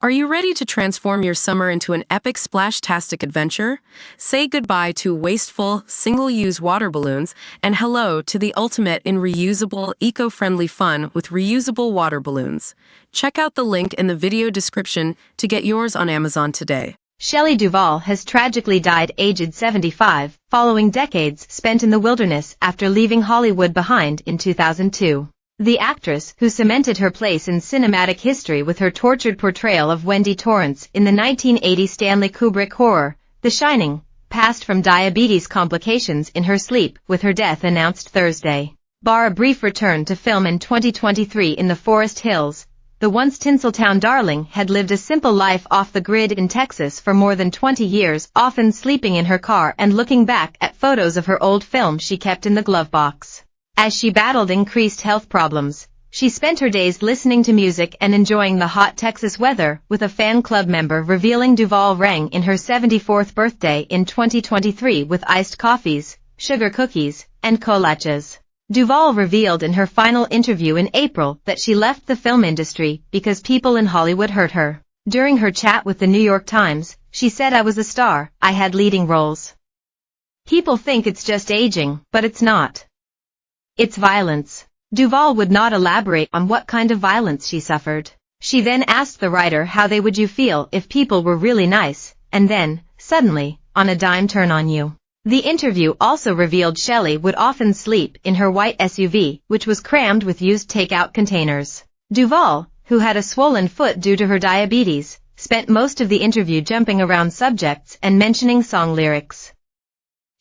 Are you ready to transform your summer into an epic splash-tastic adventure? Say goodbye to wasteful, single-use water balloons and hello to the ultimate in reusable, eco-friendly fun with reusable water balloons. Check out the link in the video description to get yours on Amazon today. Shelley Duvall has tragically died aged 75, following decades spent in the wilderness after leaving Hollywood behind in 2002. The actress, who cemented her place in cinematic history with her tortured portrayal of Wendy Torrance in the 1980 Stanley Kubrick horror, The Shining, passed from diabetes complications in her sleep, with her death announced Thursday. Bar a brief return to film in 2023 in the Forest Hills, the once Tinseltown darling had lived a simple life off the grid in Texas for more than 20 years, often sleeping in her car and looking back at photos of her old film she kept in the glove box. As she battled increased health problems, she spent her days listening to music and enjoying the hot Texas weather, with a fan club member revealing Duvall rang in her 74th birthday in 2023 with iced coffees, sugar cookies, and kolaches. Duvall revealed in her final interview in April that she left the film industry because people in Hollywood hurt her. During her chat with the New York Times, she said, "I was a star, I had leading roles. People think it's just aging, but it's not. It's violence." Duvall would not elaborate on what kind of violence she suffered. She then asked the writer, "How would you feel if people were really nice, and then, suddenly, on a dime turn on you?" The interview also revealed Shelley would often sleep in her white SUV, which was crammed with used takeout containers. Duvall, who had a swollen foot due to her diabetes, spent most of the interview jumping around subjects and mentioning song lyrics.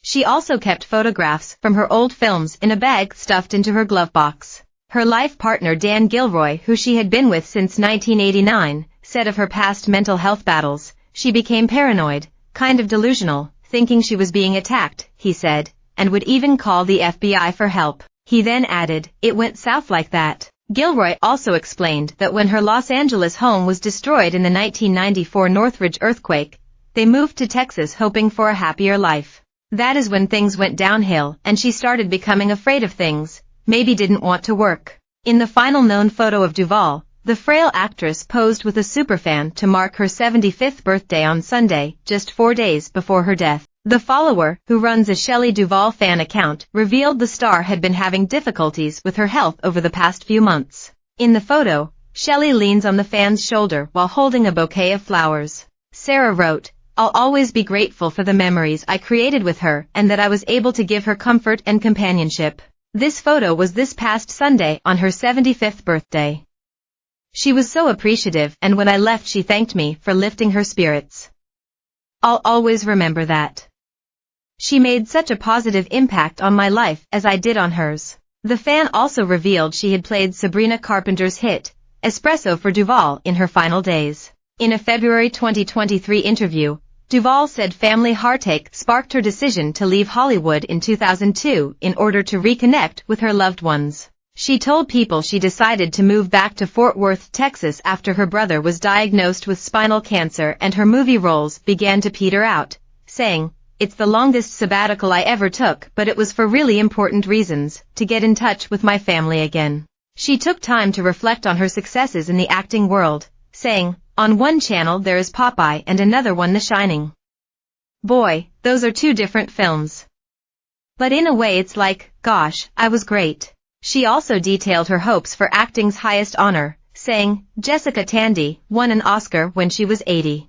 She also kept photographs from her old films in a bag stuffed into her glove box. Her life partner Dan Gilroy, who she had been with since 1989, said of her past mental health battles, "She became paranoid, kind of delusional, thinking she was being attacked," he said, and would even call the FBI for help. He then added, "It went south like that." Gilroy also explained that when her Los Angeles home was destroyed in the 1994 Northridge earthquake, they moved to Texas hoping for a happier life. That is when things went downhill and she started becoming afraid of things, maybe didn't want to work. In the final known photo of Duvall, the frail actress posed with a superfan to mark her 75th birthday on Sunday, just 4 days before her death. The follower, who runs a Shelley Duvall fan account, revealed the star had been having difficulties with her health over the past few months. In the photo, Shelley leans on the fan's shoulder while holding a bouquet of flowers. Sarah wrote, "I'll always be grateful for the memories I created with her and that I was able to give her comfort and companionship." This photo was this past Sunday on her 75th birthday. "She was so appreciative, and when I left she thanked me for lifting her spirits. I'll always remember that. She made such a positive impact on my life as I did on hers." The fan also revealed she had played Sabrina Carpenter's hit, Espresso, for Duvall in her final days. In a February 2023 interview, Duvall said family heartache sparked her decision to leave Hollywood in 2002 in order to reconnect with her loved ones. She told People she decided to move back to Fort Worth, Texas after her brother was diagnosed with spinal cancer and her movie roles began to peter out, saying, "It's the longest sabbatical I ever took, but it was for really important reasons, to get in touch with my family again." She took time to reflect on her successes in the acting world, saying, "On one channel there is Popeye and another one The Shining. Boy, those are two different films. But in a way it's like, gosh, I was great." She also detailed her hopes for acting's highest honor, saying, "Jessica Tandy won an Oscar when she was 80.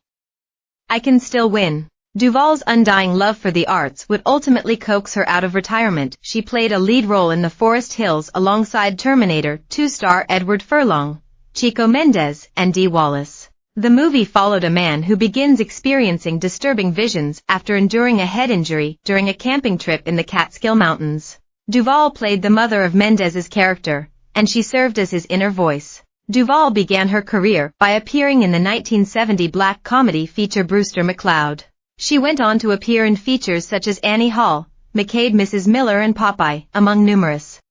I can still win." Duvall's undying love for the arts would ultimately coax her out of retirement. She played a lead role in The Forest Hills alongside Terminator 2 star Edward Furlong, Chico Mendes, and Dee Wallace. The movie followed a man who begins experiencing disturbing visions after enduring a head injury during a camping trip in the Catskill Mountains. Duvall played the mother of Mendes's character, and she served as his inner voice. Duvall began her career by appearing in the 1970 black comedy feature Brewster McCloud. She went on to appear in features such as Annie Hall, McCabe, Mrs. Miller, and Popeye, among numerous.